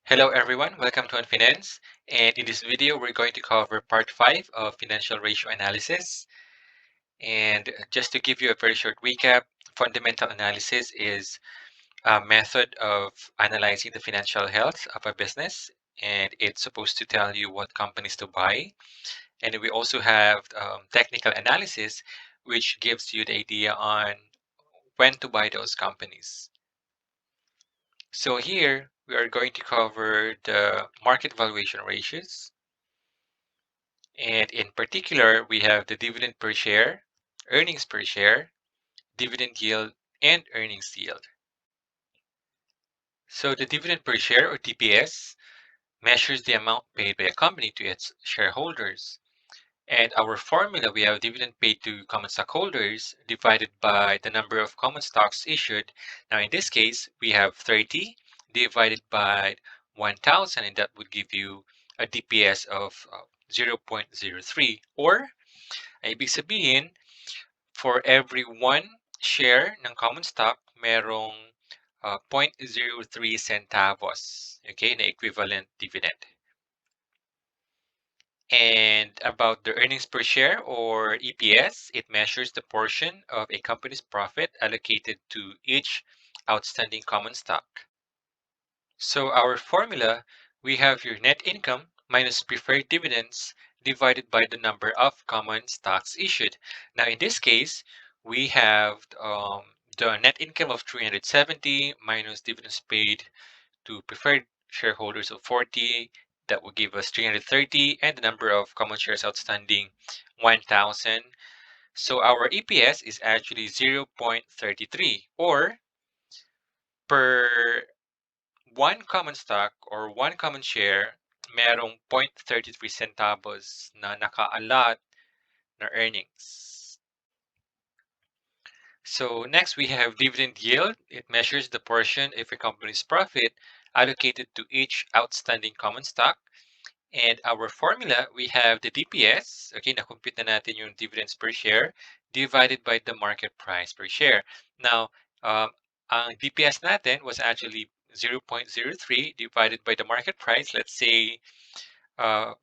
Hello everyone, welcome to Finance. And in this video, we're going to cover part 5 of financial ratio analysis. And just to give you a very short recap, fundamental analysis is a method of analyzing the financial health of a business. And it's supposed to tell you what companies to buy. And we also have technical analysis, which gives you the idea on when to buy those companies. So here we are going to cover the market valuation ratios. And in particular, we have the dividend per share, earnings per share, dividend yield, and earnings yield. So the dividend per share, or DPS, measures the amount paid by a company to its shareholders. And our formula, we have dividend paid to common stockholders divided by the number of common stocks issued. Now in this case, we have 30 divided by 1,000, and that would give you a DPS of 0.03, or ibig sabihin, for every 1 share ng common stock, merong 0.03 centavos, okay, na equivalent dividend. And about the earnings per share, or EPS, it measures the portion of a company's profit allocated to each outstanding common stock. So our formula, we have your net income minus preferred dividends divided by the number of common stocks issued. Now in this case, we have the net income of 370 minus dividends paid to preferred shareholders of 40. That will give us 330, and the number of common shares outstanding, 1,000. So our EPS is actually 0.33, or per 1 common stock or 1 common share, merong 0.33 centavos na nakaalat na earnings. So next we have dividend yield. It measures the portion of a company's profit allocated to each outstanding common stock. And our formula, we have the DPS, okay, na-compute na natin yung dividends per share divided by the market price per share. Now, ang DPS natin was actually 0.03 divided by the market price. Let's say 5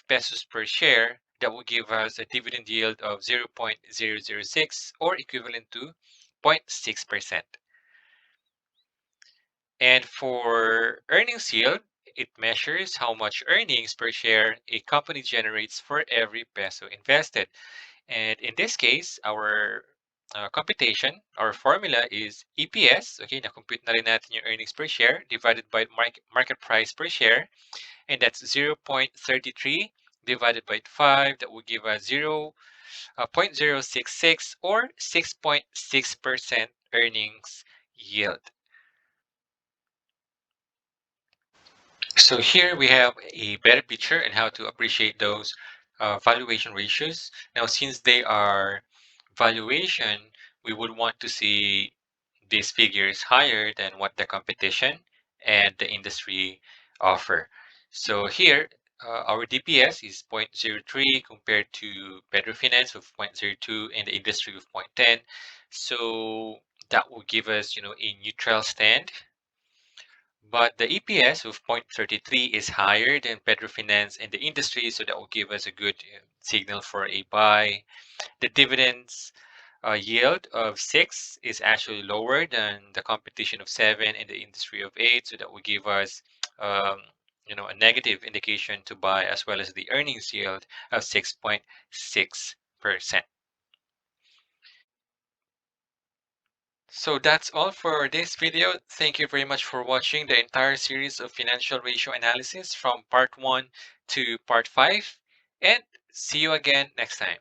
pesos per share. That will give us a dividend yield of 0.006, or equivalent to 0.6%. And for earnings yield, it measures how much earnings per share a company generates for every peso invested. And in this case, our computation, our formula is EPS. Okay, na-compute na rin natin yung earnings per share divided by market price per share. And that's 0.33 divided by 5. That will give us 0.066, or 6.6% earnings yield. So here we have a better picture on how to appreciate those valuation ratios. Now, since they are valuation, we would want to see these figures higher than what the competition and the industry offer. So here, our DPS is 0.03 compared to Petrofinance of 0.02 and the industry of 0.10. So that will give us, a neutral stand. But the EPS of 0.33 is higher than Petrofinance and the industry, so that will give us a good signal for a buy. The dividends yield of 6 is actually lower than the competition of 7 and the industry of 8, so that will give us a negative indication to buy, as well as the earnings yield of 6.6%. So that's all for this video. Thank you very much for watching the entire series of financial ratio analysis from part 1 to part 5, and see you again next time.